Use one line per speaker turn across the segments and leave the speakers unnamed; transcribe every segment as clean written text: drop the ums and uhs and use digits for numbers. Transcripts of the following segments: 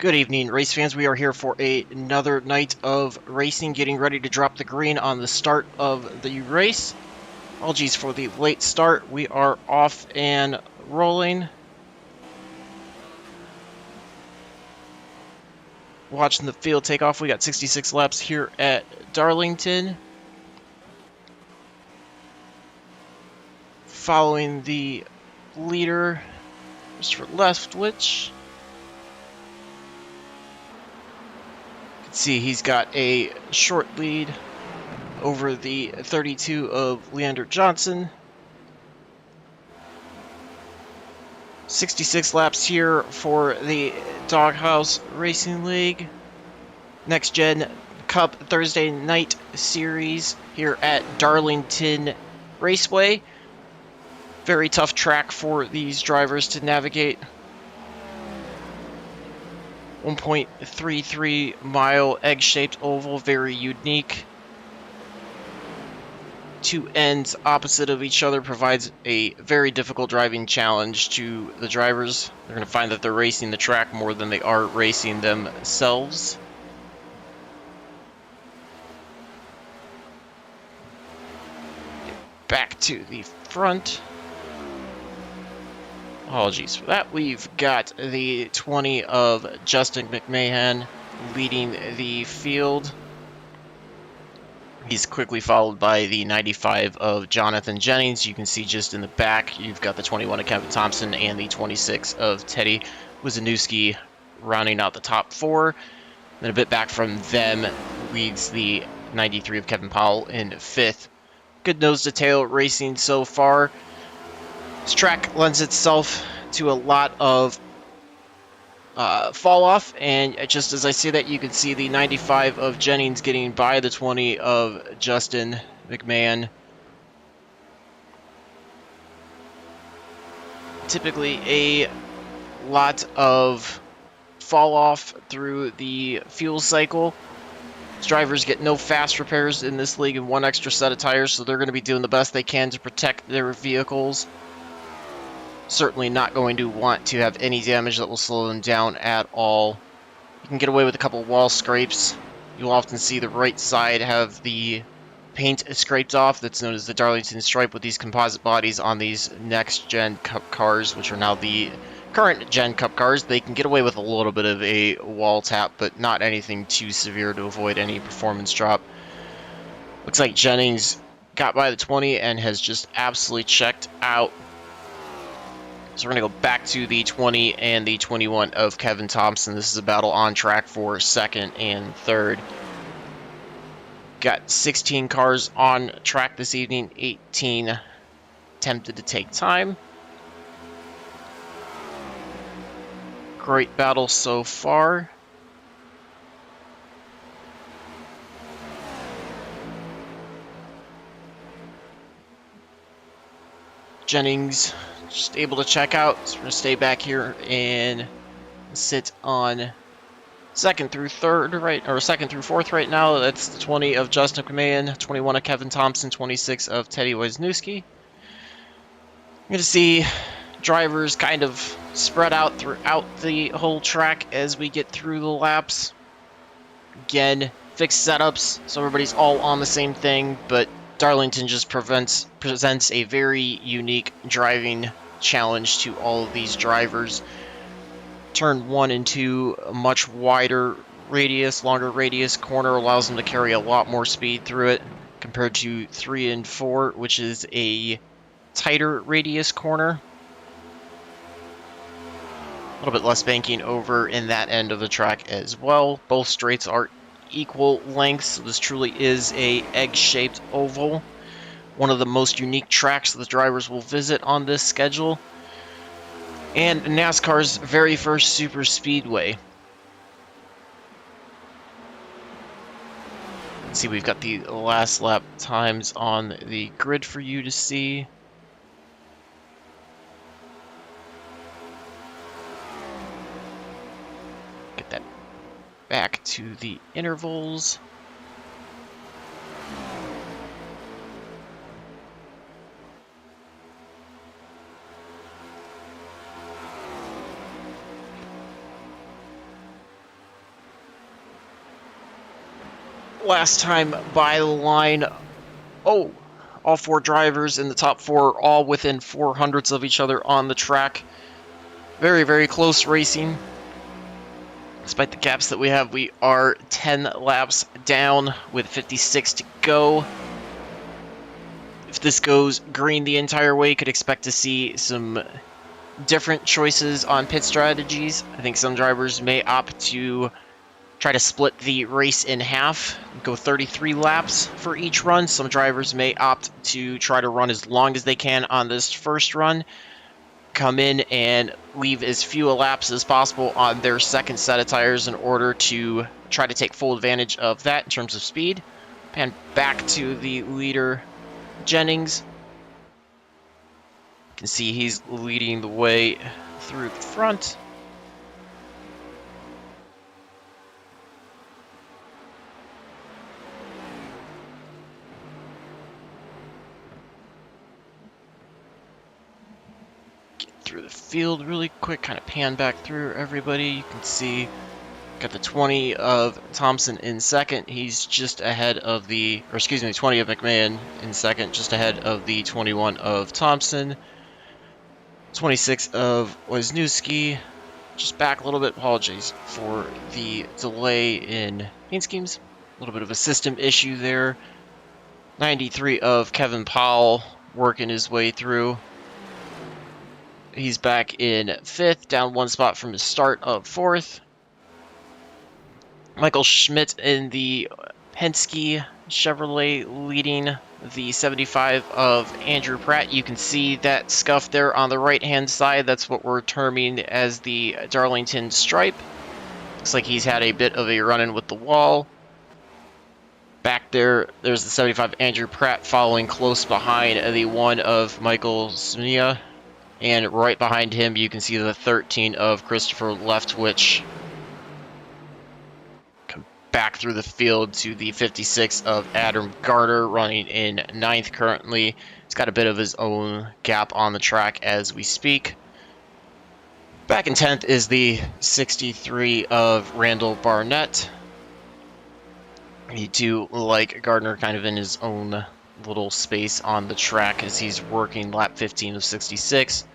Good evening, race fans. We are here for another night of racing, getting ready to drop the green on the start of the race. Apologies for the late start. We are off and rolling. Watching the field take off. We got 66 laps here at Darlington. Following the leader, Mr. Leftwich. See, he's got a short lead over the 32 of Leander Johnson. 66 laps here for the Doghouse Racing League. Next Gen Cup Thursday night series here at Darlington Raceway. Very tough track for these drivers to navigate. 1.33 mile egg-shaped oval, very unique. Two ends opposite of each other provides a very difficult driving challenge to the drivers. They're going to find that they're racing the track more than they are racing themselves. Back to the front. Apologies for that. We've got the 20 of Justin McMahon leading the field. He's quickly followed by the 95 of Jonathan Jennings. You can see just in the back, you've got the 21 of Kevin Thompson and the 26 of Teddy Wizanowski rounding out the top four. Then a bit back from them leads the 93 of Kevin Powell in fifth. Good nose-to-tail racing so far. This track lends itself to a lot of fall off, and just as I say that, you can see the 95 of Jennings getting by the 20 of Justin McMahon. Typically a lot of fall off through the fuel cycle. These drivers get no fast repairs in this league and one extra set of tires, so they're going to be doing the best they can to protect their vehicles. Certainly not going to want to have any damage that will slow them down at all. You can get away with a couple wall scrapes. You'll often see the right side have the paint scraped off. That's known as the Darlington stripe with these composite bodies on these next gen cup cars, which are now the current gen cup cars. They can get away with a little bit of a wall tap, but not anything too severe to avoid any performance drop. Looks like Jennings got by the 20 and has just absolutely checked out. So we're going to go back to the 20 and the 21 of Kevin Thompson. This is a battle on track for second and third. Got 16 cars on track this evening, 18 attempted to take time. Great battle so far. Jennings just able to check out, so we're going to stay back here and sit on second through third, right, or second through fourth right now. That's the 20 of Justin McMahon, 21 of Kevin Thompson, 26 of Teddy Wizanowski. I'm going to see drivers kind of spread out throughout the whole track as we get through the laps. Again, fixed setups, so everybody's all on the same thing, but Darlington just presents a very unique driving challenge to all of these drivers. Turn 1 and 2, a much wider radius, longer radius corner allows them to carry a lot more speed through it compared to 3 and 4, which is a tighter radius corner. A little bit less banking over in that end of the track as well. Both straights are equal lengths, so this truly is a egg-shaped oval. One of the most unique tracks that the drivers will visit on this schedule. And NASCAR's very first super speedway. Let's see, we've got the last lap times on the grid for you to see. Get that back to the intervals. last time by the line. Oh, all 4 drivers in the top 4 all within 400ths of each other on the track. Very, very close racing. Despite the gaps that we have, we are 10 laps down with 56 to go. If this goes green the entire way, could expect to see some different choices on pit strategies. I think some drivers may opt to try to split the race in half, go 33 laps for each run. Some drivers may opt to try to run as long as they can on this first run, come in and leave as few laps as possible on their second set of tires in order to try to take full advantage of that in terms of speed. Pan back to the leader, Jennings. You can see he's leading the way through the front. Through the field really quick, kind of pan back through everybody. You can see got the 20 of Thompson in second. He's just ahead of the, or excuse me, 20 of McMahon in second, just ahead of the 21 of Thompson. 26 of Wisniewski, just back a little bit. Apologies for the delay in paint schemes. A little bit of a system issue there. 93 of Kevin Powell working his way through. He's back in 5th, down 1 spot from his start of 4th. Michael Schmidt in the Penske Chevrolet leading the 75 of Andrew Pratt. You can see that scuff there on the right-hand side. That's what we're terming as the Darlington stripe. Looks like he's had a bit of a run-in with the wall. Back there, there's the 75 Andrew Pratt following close behind the 1 of Michael Smia. And right behind him, you can see the 13 of Christopher Leftwich. Come back through the field to the 56 of Adam Garner, running in 9th currently. He's got a bit of his own gap on the track as we speak. Back in 10th is the 63 of Randall Barnett. You do like Gardner kind of in his own little space on the track as he's working lap 15 of 66.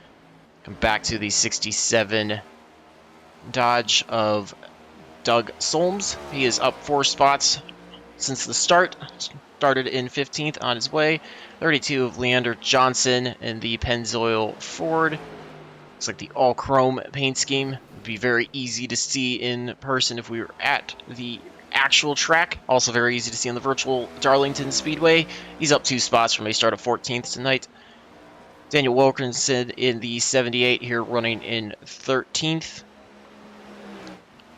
Come back to the 67 Dodge of Doug Solms. He is up 4 spots since the start. Started in 15th on his way. 32 of Leander Johnson in the Pennzoil Ford. Looks like the all-chrome paint scheme. Would be very easy to see in person if we were at the actual track. Also very easy to see on the virtual Darlington Speedway. He's up 2 spots from a start of 14th tonight. Daniel Wilkinson in the 78 here, running in 13th.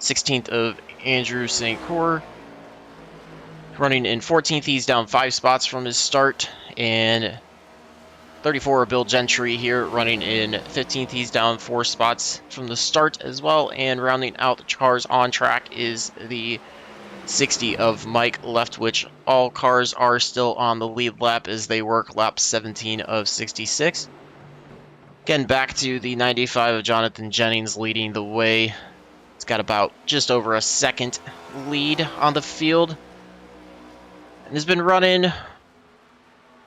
16th of Andrew St. Cyr, running in 14th. He's down 5 spots from his start. And 34 of Bill Gentry here, running in 15th. He's down 4 spots from the start as well. And rounding out the cars on track is the 60 of Mike Leftwich. All cars are still on the lead lap as they work lap 17 of 66. Again, back to the 95 of Jonathan Jennings leading the way. It's got about just over a second lead on the field. And has been running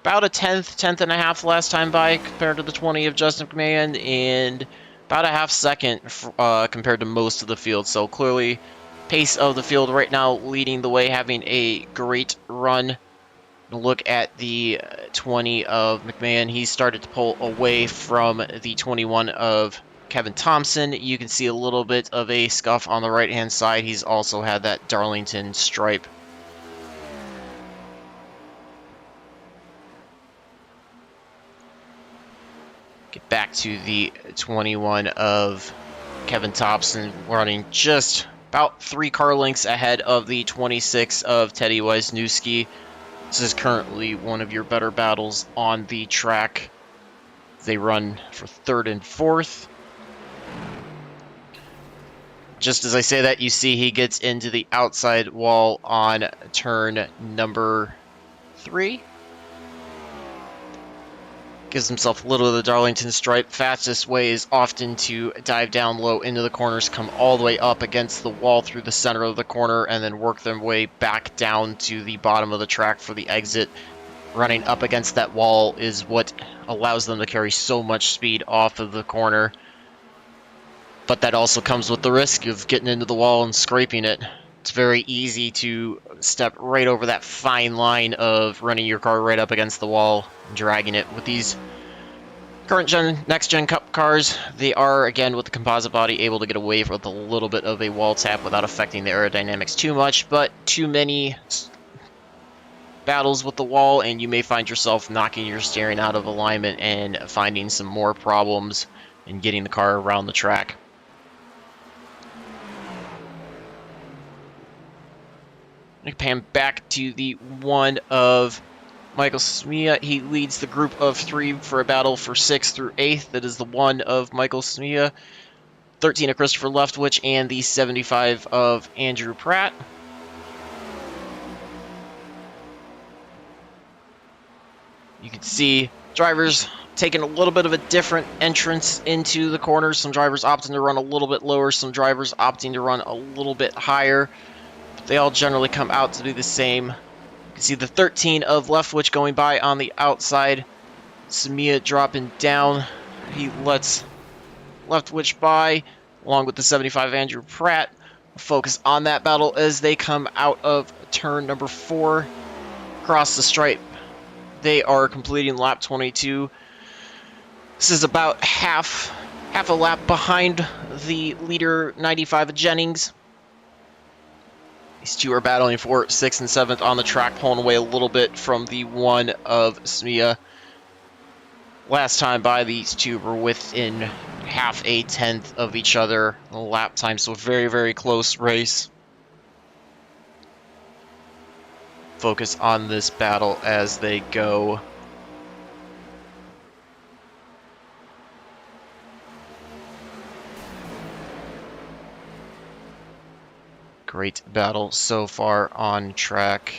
about a tenth and a half last time by compared to the 20 of Justin McMahon, and about a half second compared to most of the field. So clearly, pace of the field right now leading the way, having a great run. Look at the 20 of McMahon. He started to pull away from the 21 of Kevin Thompson. You can see a little bit of a scuff on the right-hand side. He's also had that Darlington stripe. Get back to the 21 of Kevin Thompson, running just about 3 car lengths ahead of the 26 of Teddy Wisniewski. This is currently one of your better battles on the track. They run for 3rd and 4th. Just as I say that, you see he gets into the outside wall on turn number 3. gives himself a little of the Darlington stripe. Fastest way is often to dive down low into the corners, come all the way up against the wall through the center of the corner, and then work their way back down to the bottom of the track for the exit. Running up against that wall is what allows them to carry so much speed off of the corner. But that also comes with the risk of getting into the wall and scraping it. It's very easy to step right over that fine line of running your car right up against the wall and dragging it. With these current gen, next gen Cup cars, they are, again, with the composite body, able to get away with a little bit of a wall tap without affecting the aerodynamics too much, but too many battles with the wall and you may find yourself knocking your steering out of alignment and finding some more problems in getting the car around the track. Pan back to the one of Michael Smia. He leads the group of 3 for a battle for 6th through 8th. That is the one of Michael Smia, 13 of Christopher Leftwich, and the 75 of Andrew Pratt. You can see drivers taking a little bit of a different entrance into the corners. Some drivers opting to run a little bit lower, some drivers opting to run a little bit higher. They all generally come out to do the same. You can see the 13 of Leftwich going by on the outside. Samia dropping down. He lets Leftwich by, along with the 75 Andrew Pratt. Focus on that battle as they come out of turn number 4. Across the stripe. They are completing lap 22. This is about half a lap behind the leader 95 of Jennings. These two are battling for 6th and 7th on the track, pulling away a little bit from the one of Smia. Last time by, these two were within half a tenth of each other lap time, so very, very close race. Focus on this battle as they go. Great battle so far on track.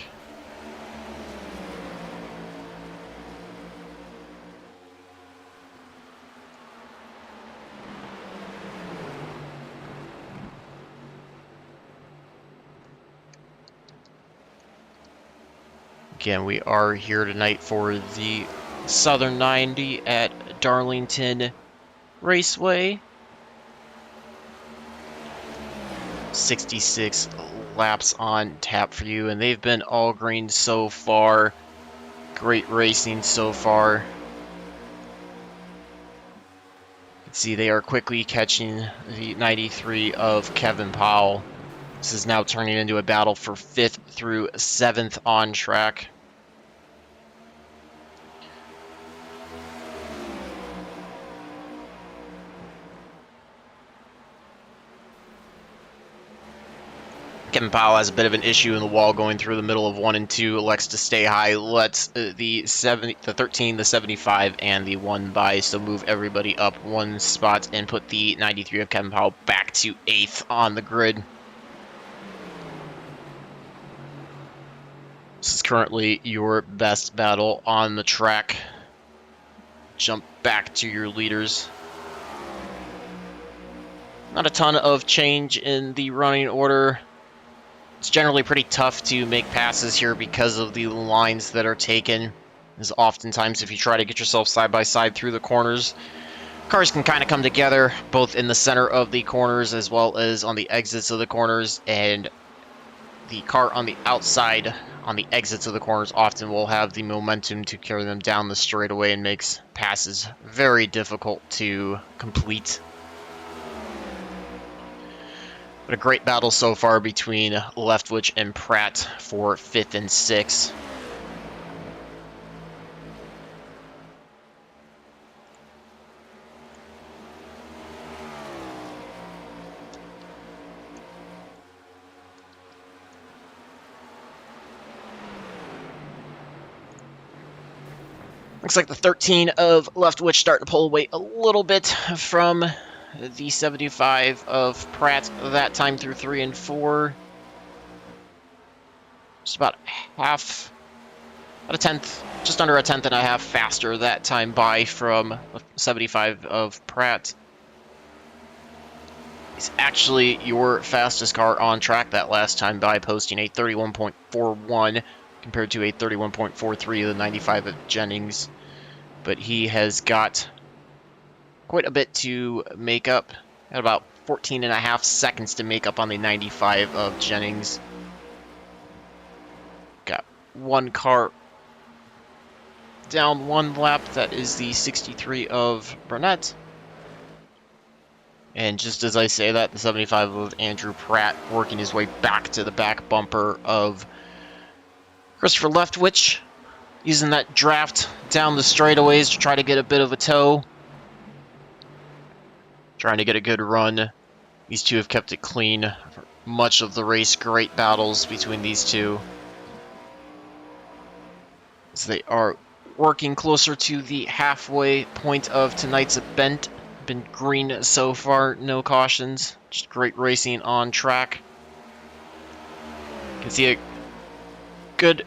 Again, we are here tonight for the Southern 90 at Darlington Raceway. 66 laps on tap for you, and they've been all green so far. Great racing so far. You can see they are quickly catching the 93 of Kevin Powell. This is now turning into a battle for 5th through 7th on track. Kevin Powell has a bit of an issue in the wall going through the middle of 1 and 2. Elects to stay high, lets the 13, the 75, and the 1 by, so move everybody up 1 spot and put the 93 of Kevin Powell back to 8th on the grid. This is currently your best battle on the track. Jump back to your leaders. Not a ton of change in the running order. It's generally pretty tough to make passes here because of the lines that are taken. As oftentimes, if you try to get yourself side by side through the corners, cars can kind of come together both in the center of the corners as well as on the exits of the corners, and the car on the outside on the exits of the corners often will have the momentum to carry them down the straightaway and makes passes very difficult to complete. But a great battle so far between Leftwich and Pratt for 5th and 6th. Looks like the 13 of Leftwich starting to pull away a little bit from the 75 of Pratt that time through 3 and 4. Just about half about a tenth, just under a tenth and a half faster that time by from 75 of Pratt. He's actually your fastest car on track that last time by, posting a 31.41 compared to a 31.43 of the 95 of Jennings. But he has got quite a bit to make up, at about 14 and a half seconds to make up on the 95 of Jennings. Got one car down one lap, that is the 63 of Burnett. And just as I say that, the 75 of Andrew Pratt working his way back to the back bumper of Christopher Leftwich, using that draft down the straightaways to try to get a bit of a tow. Trying to get a good run. These two have kept it clean for much of the race. Great battles between these two, as they are working closer to the halfway point of tonight's event. Been green so far, no cautions. Just great racing on track. You can see a good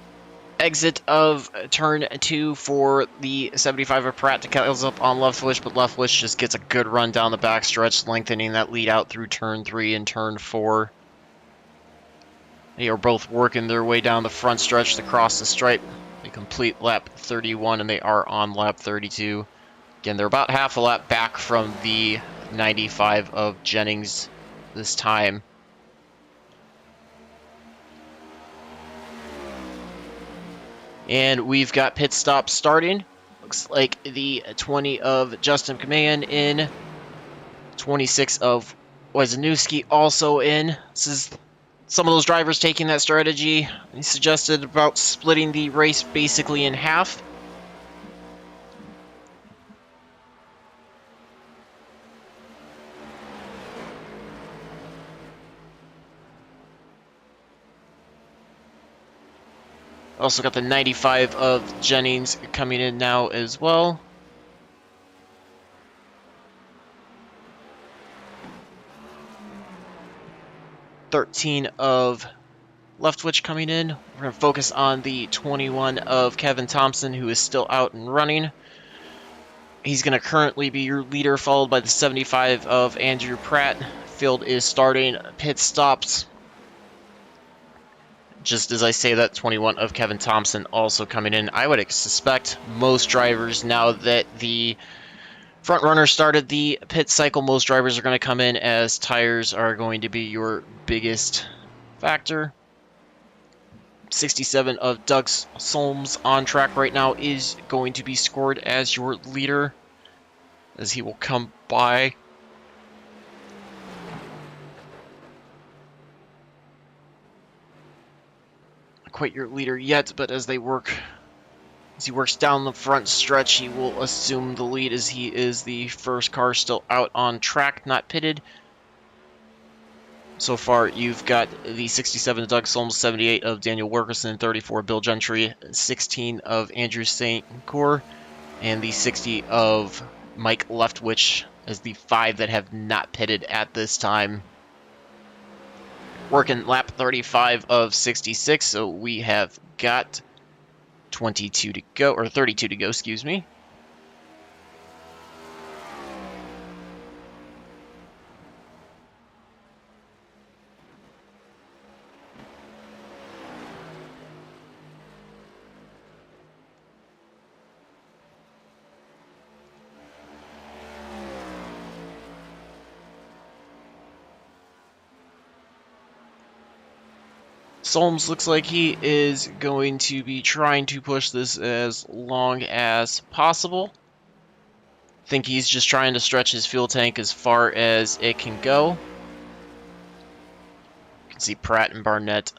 exit of turn 2 for the 75 of Pratt to comes up on Leftwich, but Leftwich just gets a good run down the backstretch, lengthening that lead out through turn 3 and turn 4. They are both working their way down the front stretch to cross the stripe. They complete lap 31 and they are on lap 32. Again, they're about half a lap back from the 95 of Jennings this time. And we've got pit stop starting. Looks like the 20 of Justin Kamayan in. 26 of Wojciechowski also in. This is some of those drivers taking that strategy. He suggested about splitting the race basically in half. Also got the 95 of Jennings coming in now as well. '13 of Leftwich coming in. We're going to focus on the 21 of Kevin Thompson, who is still out and running. He's going to currently be your leader, followed by the 75 of Andrew Pratt. Field is starting pit stops. Just as I say that, 21 of Kevin Thompson also coming in. I would suspect most drivers, now that the front runner started the pit cycle, most drivers are going to come in, as tires are going to be your biggest factor. 67 of Doug Solms on track right now is going to be scored as your leader, as he will come by. Quite your leader yet, but as he works down the front stretch, he will assume the lead, as he is the first car still out on track, not pitted. So far, you've got the 67 of Doug Solms, 78 of Daniel Wilkerson, 34 of Bill Gentry, 16 of Andrew St. Cour, and the 60 of Mike Leftwich as the 5 that have not pitted at this time. Working lap 35 of 66, so we have got 22 to go, or 32 to go, excuse me. Solms looks like he is going to be trying to push this as long as possible. I think he's just trying to stretch his fuel tank as far as it can go. You can see Pratt and Barnett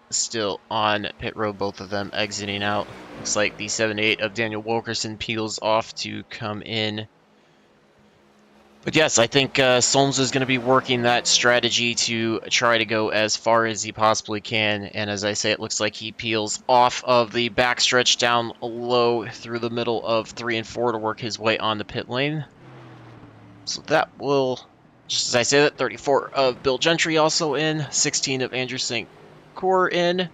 still on pit road, both of them exiting out. Looks like the 78 of Daniel Wilkerson peels off to come in. But yes, I think Solms is going to be working that strategy to try to go as far as he possibly can. And as I say, it looks like he peels off of the backstretch down low through the middle of 3 and 4 to work his way on the pit lane. So that will, just as I say that, 34 of Bill Gentry also in, 16 of Andrew St. Cour in.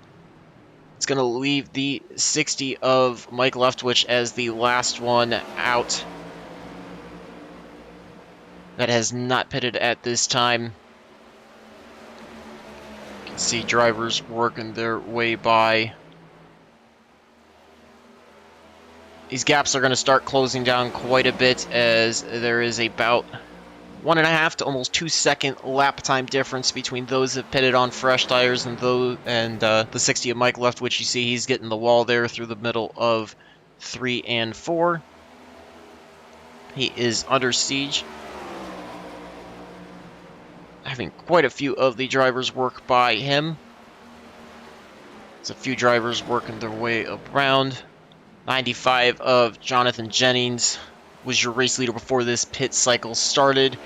It's going to leave the 60 of Mike Leftwich as the last one out. That has not pitted at this time. You can see drivers working their way by. These gaps are going to start closing down quite a bit, as there is about 1.5 to almost 2 second lap time difference between those that pitted on fresh tires and the 60 of Mike Leftwich. You see he's getting the wall there through the middle of 3 and 4. He is under siege. Having quite a few of the drivers work by him. There's a few drivers working their way around. 95 of Jonathan Jennings was your race leader before this pit cycle started.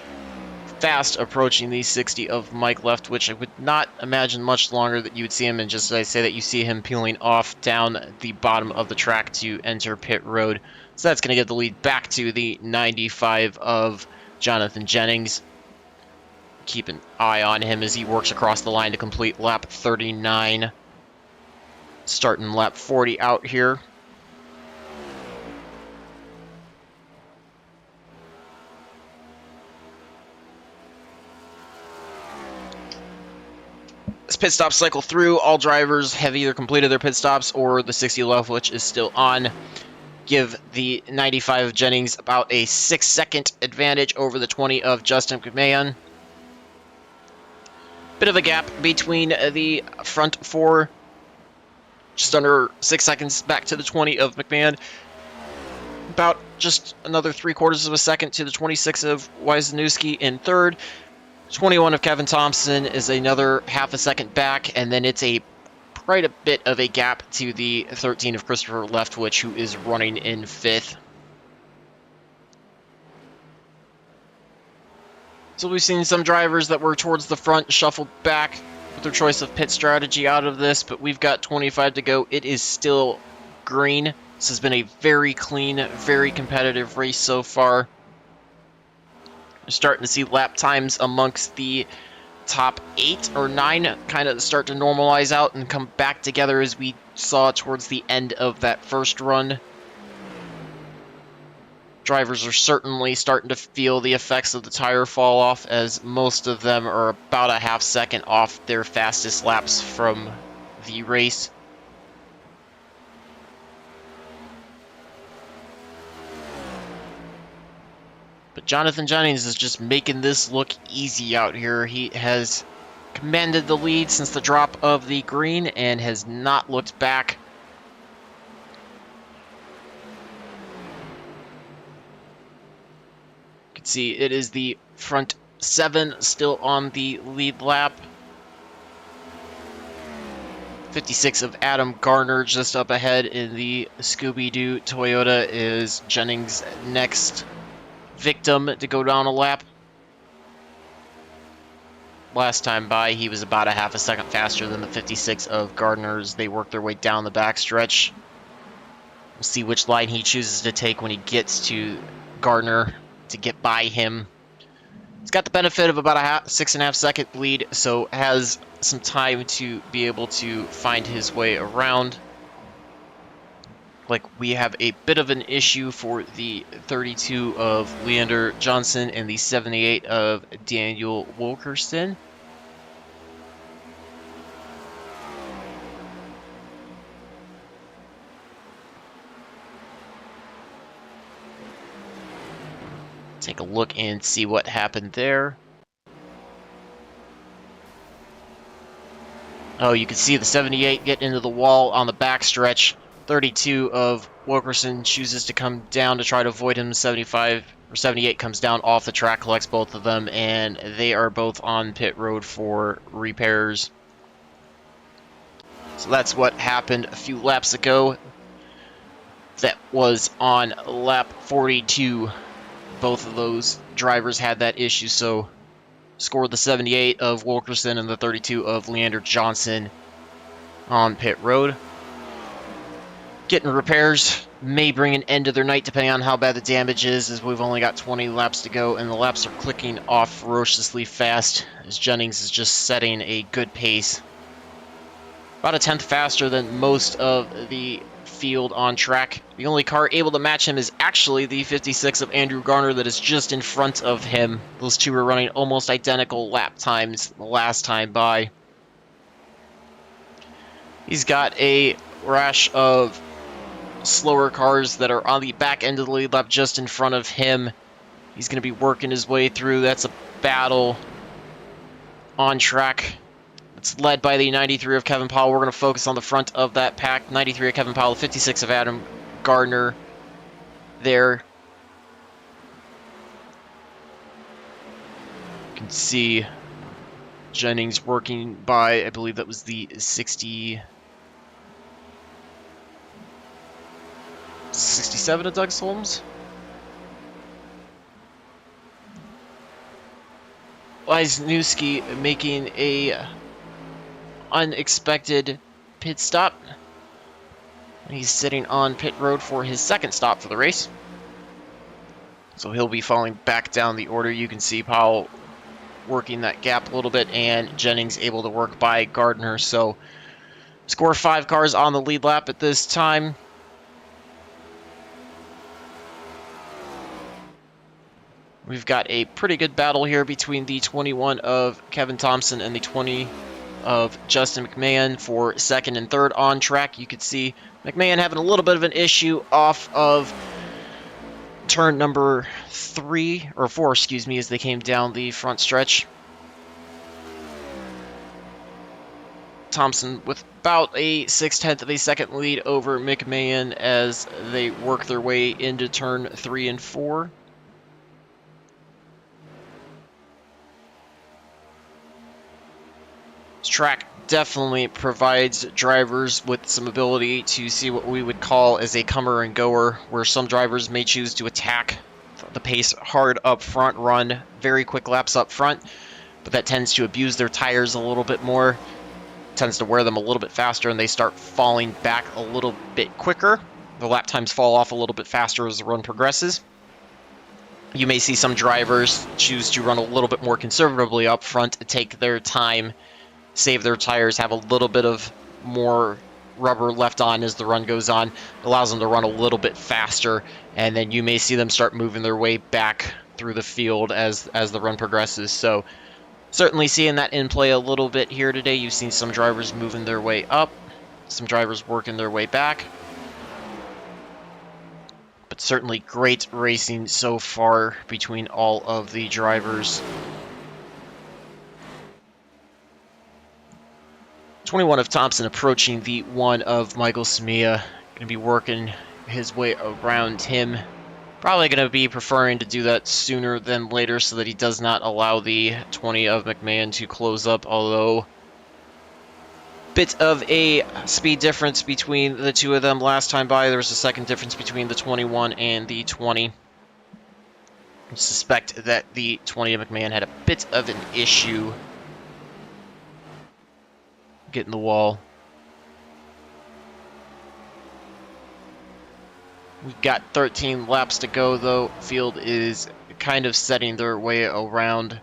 Fast approaching the 60 of Mike Leftwich. I would not imagine much longer that you would see him, and just as I say that, you see him peeling off down the bottom of the track to enter pit road. So that's going to give the lead back to the 95 of Jonathan Jennings. Keep an eye on him as he works across the line to complete lap 39. Starting lap 40 out here. This pit stop cycle through, all drivers have either completed their pit stops or the 60 Leftwich is still on. Give the 95 of Jennings about a 6-second advantage over the 20 of Justin McMahon. Bit of a gap between the front 4, just under 6 seconds back to the 20 of McMahon. About just another 3/4 of a second to the 26 of Wisniewski in third. 21 of Kevin Thompson is another half a second back, and then it's quite a bit of a gap to the 13 of Christopher Leftwich, who is running in 5th. So we've seen some drivers that were towards the front shuffled back with their choice of pit strategy out of this, but we've got 25 to go. It is still green. This has been a very clean, very competitive race so far. We're starting to see lap times amongst the top 8 or 9 kind of start to normalize out and come back together as we saw towards the end of that first run. Drivers are certainly starting to feel the effects of the tire fall off, as most of them are about a half second off their fastest laps from the race. But Jonathan Jennings is just making this look easy out here. He has commanded the lead since the drop of the green and has not looked back. You can see it is the front 7 still on the lead lap. 56 of Adam Garner just up ahead in the Scooby-Doo Toyota is Jennings' next victim to go down a lap. Last time by, he was about a half a second faster than the 56 of Gardner's. They work their way down the backstretch. We'll see which line he chooses to take when he gets to Gardner to get by him. He's got the benefit of about a 6.5 second lead, so has some time to be able to find his way around. Like, we have a bit of an issue for the 32 of Leander Johnson and the 78 of Daniel Wilkerson. Take a look and see what happened there. Oh, you can see the 78 getting into the wall on the backstretch. 32 of Wilkerson chooses to come down to try to avoid him. 75 or 78 comes down off the track, collects both of them, and they are both on pit road for repairs. So that's what happened a few laps ago. That was on lap 42. Both of those drivers had that issue, so scored the 78 of Wilkerson and the 32 of Leander Johnson on pit road. Getting repairs may bring an end to their night depending on how bad the damage is, as we've only got 20 laps to go and the laps are clicking off ferociously fast as Jennings is just setting a good pace. about a tenth faster than most of the field on track. The only car able to match him is actually the 56 of Andrew Garner that is just in front of him. Those two were running almost identical lap times the last time by. He's got a rash of slower cars that are on the back end of the lead lap just in front of him. He's going to be working his way through. That's a battle on track. It's led by the 93 of Kevin Powell. We're going to focus on the front of that pack. 93 of Kevin Powell, 56 of Adam Gardner there. You can see Jennings working by, I believe that was the 67 of Doug Solms. Wisniewski making a unexpected pit stop. He's sitting on pit road for his second stop for the race. So he'll be falling back down the order. You can see Powell working that gap a little bit and Jennings able to work by Gardner. So score 5 cars on the lead lap at this time. We've got a pretty good battle here between the 21 of Kevin Thompson and the 20 of Justin McMahon for second and third on track. You could see McMahon having a little bit of an issue off of turn number 4, excuse me, as they came down the front stretch. Thompson with about a 6/10 of a second lead over McMahon as they work their way into turn 3 and 4. This track definitely provides drivers with some ability to see what we would call as a comer and goer, where some drivers may choose to attack the pace hard up front, run very quick laps up front, but that tends to abuse their tires a little bit more, tends to wear them a little bit faster, and they start falling back a little bit quicker. The lap times fall off a little bit faster as the run progresses. You may see some drivers choose to run a little bit more conservatively up front, take their time, save their tires, have a little bit of more rubber left on as the run goes on. It allows them to run a little bit faster, and then you may see them start moving their way back through the field as the run progresses. So certainly seeing that in play a little bit here today. You've seen some drivers moving their way up, some drivers working their way back. But certainly great racing so far between all of the drivers. 21 of Thompson approaching the 1 of Michael Samia. Going to be working his way around him. Probably going to be preferring to do that sooner than later so that he does not allow the 20 of McMahon to close up, although bit of a speed difference between the two of them last time by. There was a second difference between the 21 and the 20. I suspect that the 20 of McMahon had a bit of an issue getting the wall. We've got 13 laps to go, though. Field is kind of setting their way around.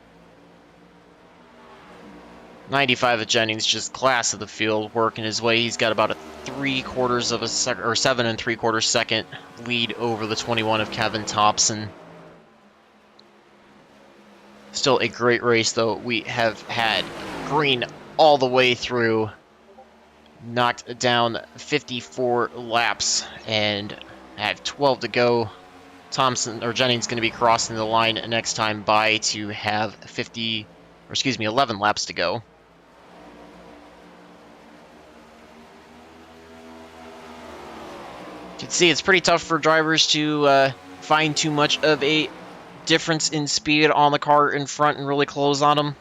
95 of Jennings, just class of the field, working his way. He's got about a 3/4 of a second, or 7 3/4 second lead over the 21 of Kevin Thompson. Still a great race, though. We have had green all the way through, knocked down 54 laps, and have 12 to go. Thompson or Jennings going to be crossing the line next time by to have 11 laps to go. You can see it's pretty tough for drivers to find too much of a difference in speed on the car in front and really close on them.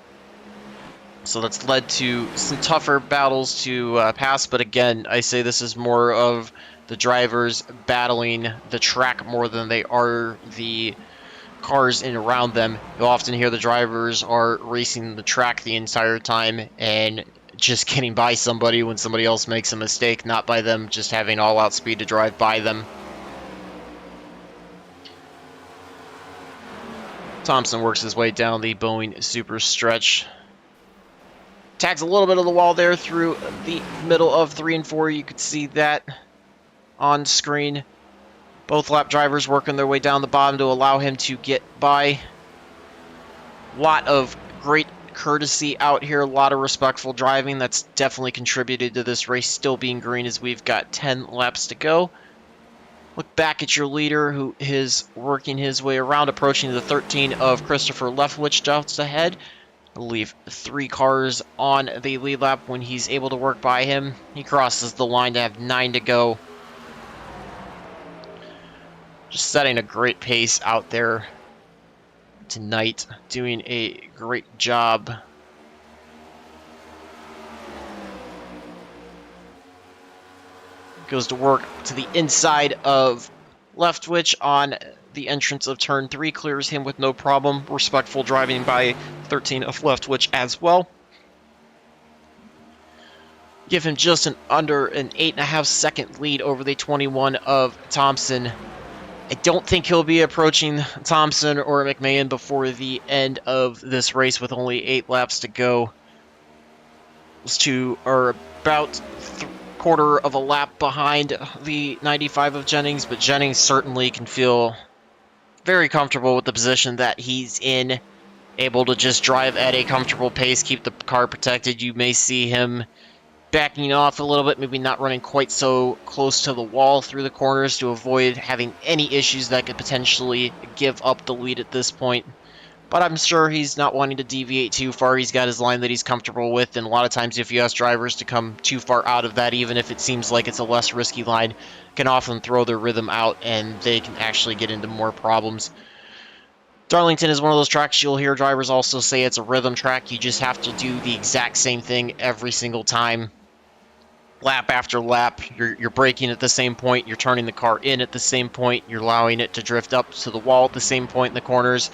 So that's led to some tougher battles to pass. But again, I say this is more of the drivers battling the track more than they are the cars in around them. You'll often hear the drivers are racing the track the entire time and just getting by somebody when somebody else makes a mistake, not by them just having all-out speed to drive by them. Thompson works his way down the Boeing super stretch. Tags a little bit of the wall there through the middle of 3 and 4. You could see that on screen. Both lap drivers working their way down the bottom to allow him to get by. Lot of great courtesy out here, a lot of respectful driving. That's definitely contributed to this race still being green as we've got 10 laps to go. Look back at your leader who is working his way around, approaching the 13 of Christopher Leftwich just ahead. I believe 3 cars on the lead lap when he's able to work by him. He crosses the line to have 9 to go. Just setting a great pace out there tonight, doing a great job. Goes to work to the inside of Leftwich on the entrance of turn 3, clears him with no problem. Respectful driving by 13 of Leftwich as well. Give him just under an 8.5 second lead over the 21 of Thompson. I don't think he'll be approaching Thompson or McMahon before the end of this race with only 8 laps to go. Those two are about quarter of a lap behind the 95 of Jennings, but Jennings certainly can feel very comfortable with the position that he's in, able to just drive at a comfortable pace, keep the car protected. You may see him backing off a little bit, maybe not running quite so close to the wall through the corners to avoid having any issues that could potentially give up the lead at this point. But I'm sure he's not wanting to deviate too far. He's got his line that he's comfortable with, and a lot of times if you ask drivers to come too far out of that, even if it seems like it's a less risky line, can often throw their rhythm out and they can actually get into more problems. Darlington is one of those tracks you'll hear drivers also say it's a rhythm track. You just have to do the exact same thing every single time. Lap after lap, you're braking at the same point, you're turning the car in at the same point, you're allowing it to drift up to the wall at the same point in the corners.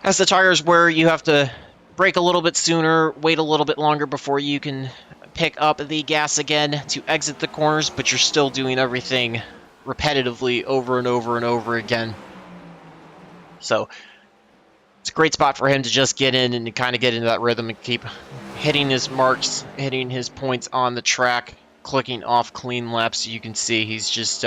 As the tires wear, you have to brake a little bit sooner, wait a little bit longer before you can pick up the gas again to exit the corners, but you're still doing everything repetitively over and over and over again. So it's a great spot for him to just get in and kind of get into that rhythm and keep hitting his marks, hitting his points on the track, clicking off clean laps. You can see he's just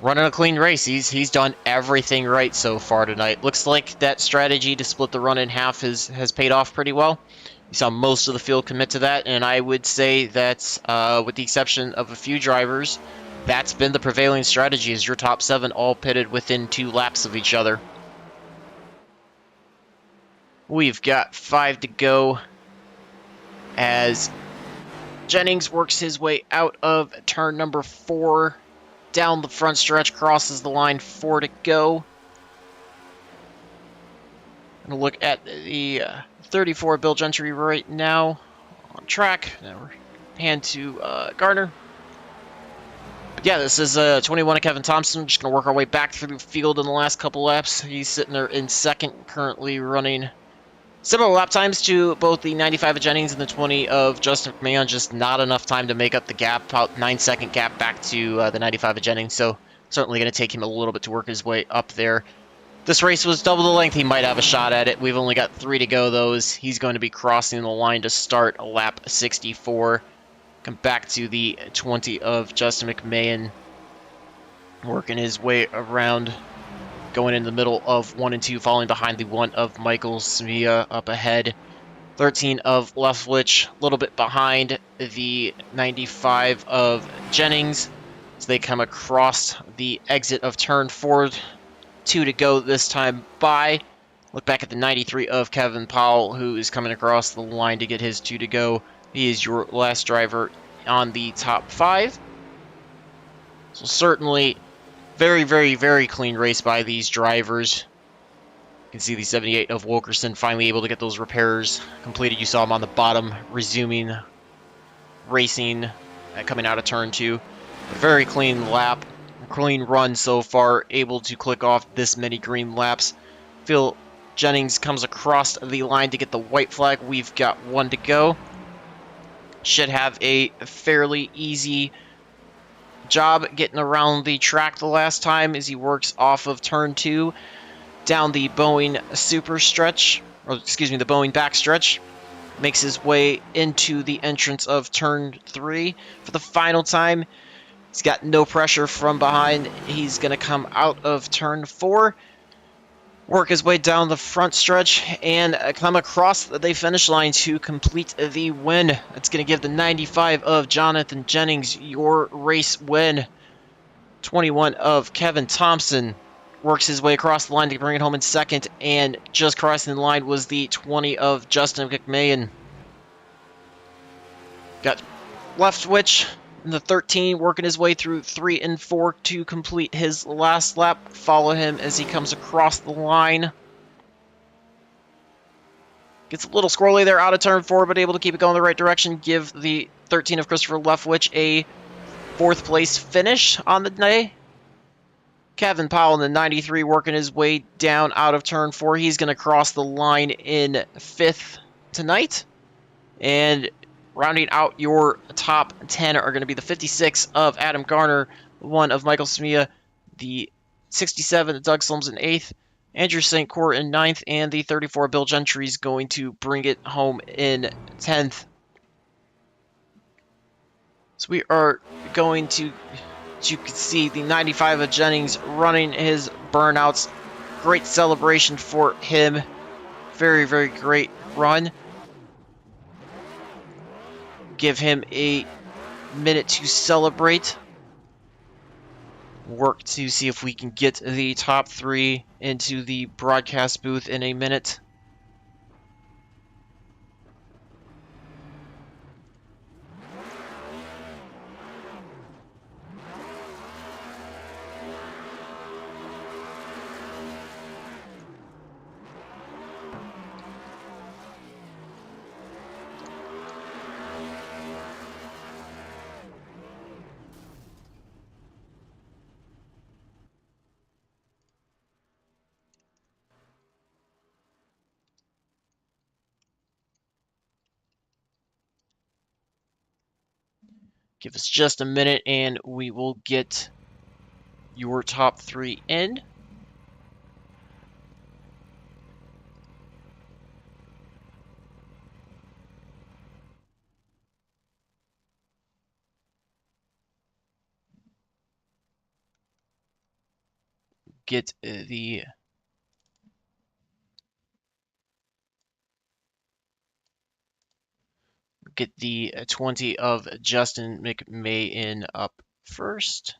running a clean race. He's done everything right so far tonight. Looks like that strategy to split the run in half has paid off pretty well. You saw most of the field commit to that, and I would say that with the exception of a few drivers, that's been the prevailing strategy, is your top 7 all pitted within 2 laps of each other. We've got 5 to go as Jennings works his way out of turn number 4. Down the front stretch, crosses the line, 4 to go. Gonna look at the 34 Bill Gentry right now on track. Now we're hand to Gardner. But yeah, this is 21 of Kevin Thompson. Just gonna work our way back through the field in the last couple laps. He's sitting there in second, currently running similar lap times to both the 95 of Jennings and the 20 of Justin McMahon, just not enough time to make up the gap, about 9-second gap back to the 95 of Jennings, so certainly going to take him a little bit to work his way up there. This race was double the length. He might have a shot at it. We've only got 3 to go, though. He's going to be crossing the line to start lap 64. Come back to the 20 of Justin McMahon, working his way around, going in the middle of 1 and 2, falling behind the 1 of Michael Smia up ahead. 13 of Leftwich, a little bit behind the 95 of Jennings as they come across the exit of turn 4. 2 to go this time by. Look back at the 93 of Kevin Powell, who is coming across the line to get his 2 to go. He is your last driver on the top 5. So certainly very, very, very clean race by these drivers. You can see the 78 of Wilkerson finally able to get those repairs completed. You saw him on the bottom resuming racing coming out of turn 2. A very clean lap, a clean run so far, able to click off this many green laps. Phil Jennings comes across the line to get the white flag. We've got 1 to go. Should have a fairly easy job getting around the track the last time as he works off of turn 2 down the Boeing super stretch, or excuse me, the Boeing back stretch. makes his way into the entrance of turn 3 for the final time. He's got no pressure from behind. He's going to come out of turn 4, work his way down the front stretch, and come across the finish line to complete the win. That's going to give the 95 of Jonathan Jennings your race win. 21 of Kevin Thompson works his way across the line to bring it home in second, and just crossing the line was the 20 of Justin McMahon. Got Leftwich in the 13, working his way through 3 and 4 to complete his last lap. Follow him as he comes across the line. Gets a little squirrely there out of turn 4, but able to keep it going the right direction. Give the 13 of Christopher Leftwich a 4th place finish on the day. Kevin Powell in the 93 working his way down out of turn 4. He's going to cross the line in 5th tonight. And rounding out your top 10 are going to be the 56 of Adam Garner, 1 of Michael Smia, the 67 of Doug Slums in 8th, Andrew St. Court in 9th, and the 34 Bill Gentry is going to bring it home in 10th. So we are going to, as you can see, the 95 of Jennings running his burnouts. Great celebration for him. Very, very great run. Give him a minute to celebrate. Work to see if we can get the top 3 into the broadcast booth in a minute. Give us just a minute and we will get your top 3 in. Get the get the 20 of Justin McMay in up first.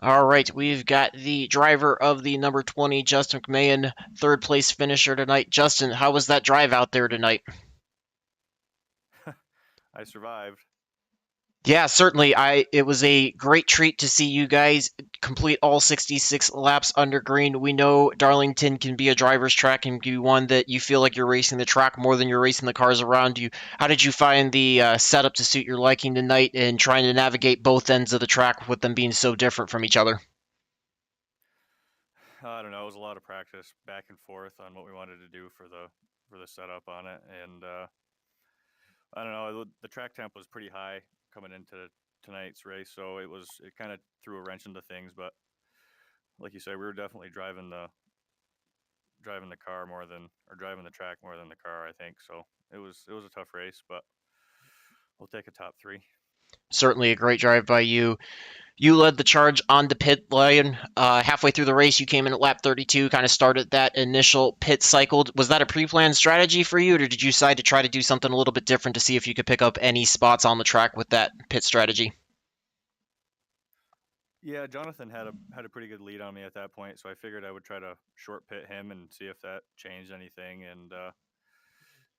All right, we've got the driver of the number 20, Justin McMahon, 3rd place finisher tonight. Justin, how was that drive out there tonight?
I survived.
Yeah, certainly. It was a great treat to see you guys complete all 66 laps under green. We know Darlington can be a driver's track and be one that you feel like you're racing the track more than you're racing the cars around you. How did you find the setup to suit your liking tonight and trying to navigate both ends of the track with them being so different from each other?
I don't know. It was a lot of practice back and forth on what we wanted to do for the setup on it, and I don't know. The track temp was pretty high coming into tonight's race, so it kind of threw a wrench into things. But like you said, we were definitely driving the car more than or driving the track more than the car. I think so. It was a tough race, but we'll take a top 3.
Certainly a great drive by you. You led the charge on the pit lane. Halfway through the race, you came in at lap 32, kind of started that initial pit cycle. Was that a pre-planned strategy for you, or did you decide to try to do something a little bit different to see if you could pick up any spots on the track with that pit strategy?
Yeah, Jonathan had a pretty good lead on me at that point, so I figured I would try to short pit him and see if that changed anything. And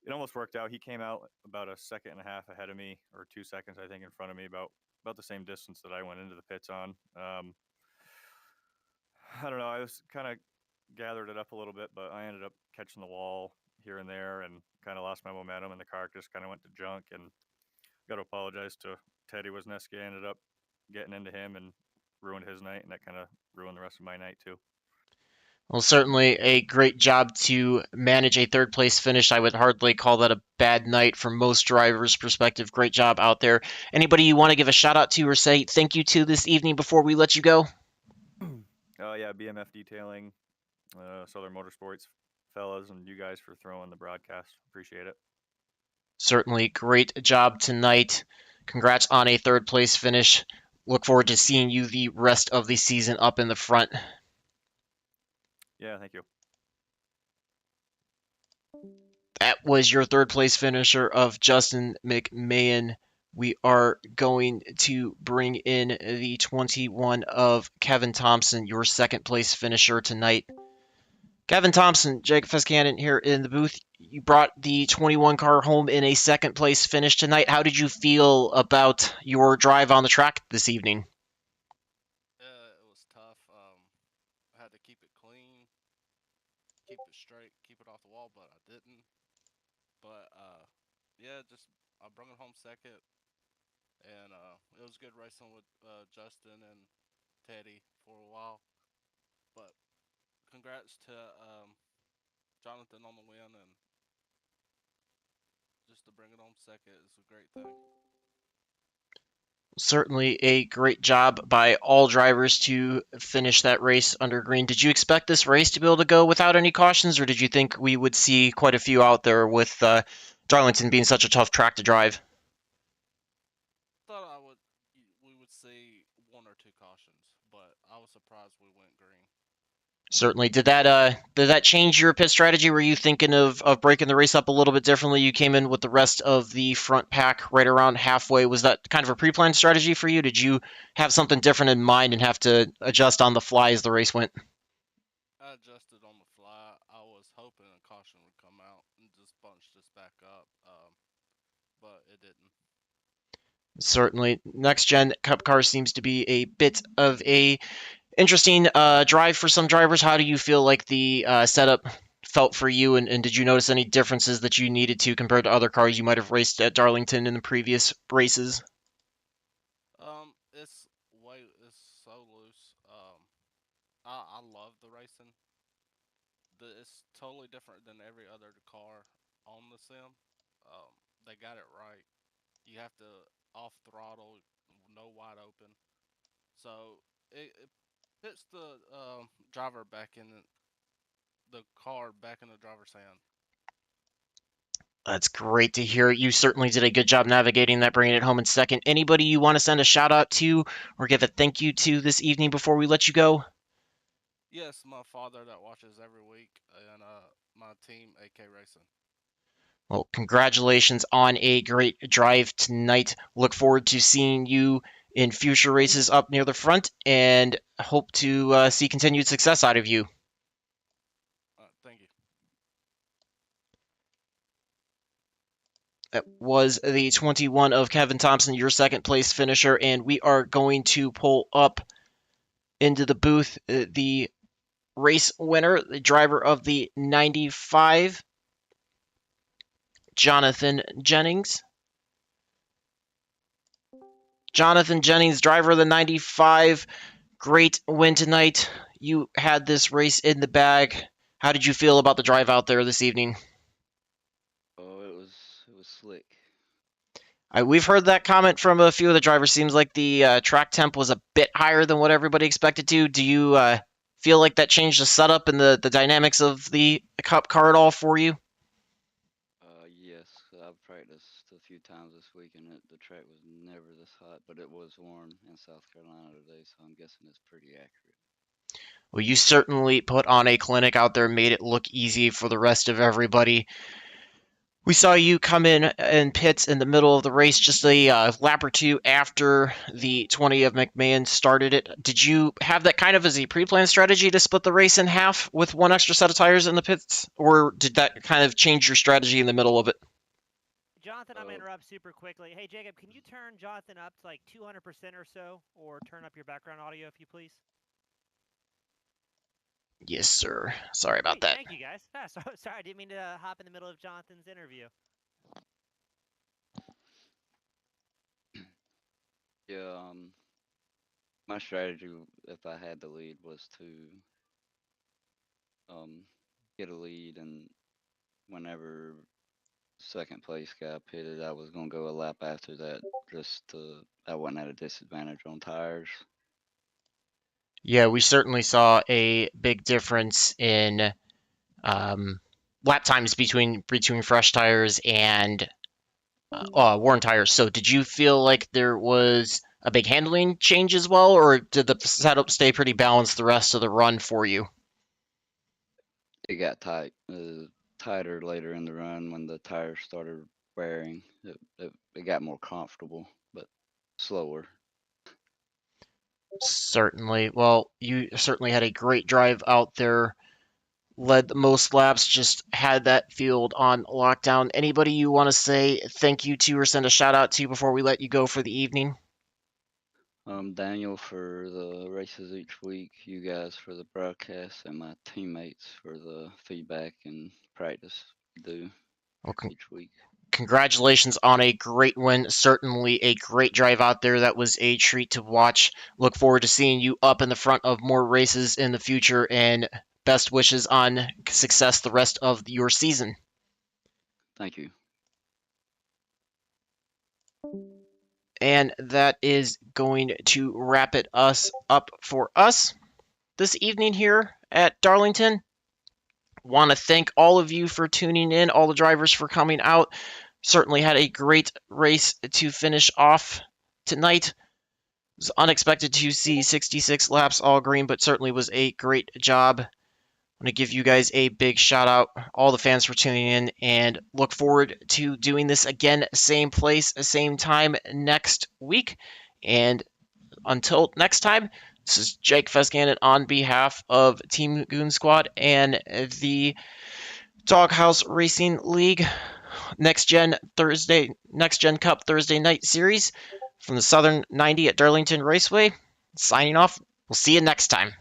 it almost worked out. He came out about a second and a half ahead of me, or 2 seconds, I think, in front of me, about the same distance that I went into the pits on. I don't know. I was kind of gathered it up a little bit, but I ended up catching the wall here and there, and kind of lost my momentum, and the car just kind of went to junk. And got to apologize to Teddy Wisniewski. I ended up getting into him and ruined his night, and that kind of ruined the rest of my night too.
Well, certainly a great job to manage a third place finish. I would hardly call that a bad night from most drivers' perspective. Great job out there. Anybody you want to give a shout out to or say thank you to this evening before we let you go?
Oh yeah, BMF Detailing, Southern Motorsports fellas, and you guys for throwing the broadcast. Appreciate it.
Certainly great job tonight. Congrats on a third place finish. Look forward to seeing you the rest of the season up in the front.
Yeah, thank you.
That was your third place finisher of Justin McMahon. We are going to bring in the 21 of Kevin Thompson, your second place finisher tonight. Kevin Thompson, Jake Fescannon here in the booth. You brought the 21 car home in a second place finish tonight. How did you feel about your drive on the track this evening?
It was tough. I had to keep it clean, keep it straight, keep it off the wall, but I didn't. But yeah, just I brought it home second, and it was good racing with Justin and Teddy for a while. But congrats to Jonathan on the win, and just to bring it home second is a great thing.
Certainly a great job by all drivers to finish that race under green. Did you expect this race to be able to go without any cautions, or did you think we would see quite a few out there with Darlington being such a tough track to drive?
Thought we would see one or two cautions, but I was surprised we went green.
Certainly. Did that change your pit strategy? Were you thinking of breaking the race up a little bit differently? You came in with the rest of the front pack right around halfway. Was that kind of a pre-planned strategy for you? Did you have something different in mind and have to adjust on the fly as the race went?
I adjusted on the fly. I was hoping a caution would come out and just bunch this back up, but it didn't.
Certainly. Next gen Cup car seems to be a bit of a interesting drive for some drivers. How do you feel like the setup felt for you, and did you notice any differences that you needed to compared to other cars you might have raced at Darlington in the previous races?
It's so loose. I love the racing. It's totally different than every other car on the sim. They got it right. You have to off throttle, no wide open. So it puts the driver back in the car back in the driver's hand.
That's great to hear. You certainly did a good job navigating that, bringing it home in second. Anybody you want to send a shout out to or give a thank you to this evening before we let you go?
Yes, my father that watches every week, and my team, AK Racing.
Well, congratulations on a great drive tonight. Look forward to seeing you in future races up near the front and hope to see continued success out of you.
Thank you.
That was the 21 of Kevin Thompson, your second place finisher, and we are going to pull up into the booth the race winner, the driver of the 95, Jonathan Jennings. Jonathan Jennings, driver of the 95, great win tonight. You had this race in the bag. How did you feel about the drive out there this evening?
Oh, it was slick.
We've heard that comment from a few of the drivers. Seems like the track temp was a bit higher than what everybody expected to. Do you feel like that changed the setup and the dynamics of the Cup car at all for you?
Yes, I've practiced a few times this week, and the track was never this hot, but it was warm in South Carolina today, so I'm guessing it's pretty accurate.
Well, you certainly put on a clinic out there, made it look easy for the rest of everybody. We saw you come in pits in the middle of the race, just a lap or two after the 20 of McMahon started it. Did you have that kind of as a pre-planned strategy to split the race in half with one extra set of tires in the pits, or did that kind of change your strategy in the middle of it?
Jonathan, I'm going
Uh,
to interrupt super quickly. Hey, Jacob, can you turn Jonathan up to like 200% or so, or turn up your background audio if you please?
Yes, sir. Sorry about
Great,
that.
thank you guys. Sorry, I didn't mean to hop in the middle of Jonathan's interview.
yeah, my strategy, if I had the lead, was to get a lead, and whenever second place got pitted, I was gonna go a lap after that, just to I wasn't at a disadvantage on tires.
Yeah, we certainly saw a big difference in lap times between fresh tires and worn tires. So, did you feel like there was a big handling change as well, or did the setup stay pretty balanced the rest of the run for you?
It got tighter later in the run when the tires started wearing. It got more comfortable, but slower.
Certainly. Well, you certainly had a great drive out there. Led the most laps, just had that field on lockdown. Anybody you want to say thank you to or send a shout out to before we let you go for the evening?
Daniel for the races each week, you guys for the broadcast, and my teammates for the feedback and practice we do
Well,
each week.
congratulations on a great win. Certainly a great drive out there. That was a treat to watch. Look forward to seeing you up in the front of more races in the future, and best wishes on success the rest of your season.
Thank you.
And that is going to wrap it up for us this evening here at Darlington. Want to thank all of you for tuning in, all the drivers for coming out. Certainly had a great race to finish off tonight. It was unexpected to see 66 laps all green, but certainly was a great job. I want to give you guys a big shout out, all the fans for tuning in, and look forward to doing this again, same place, same time next week. And until next time, this is Jake Fescannon on behalf of Team Goon Squad and the Doghouse Racing League Next Gen Cup Thursday night series from the Southern 90 at Darlington Raceway. Signing off. We'll see you next time.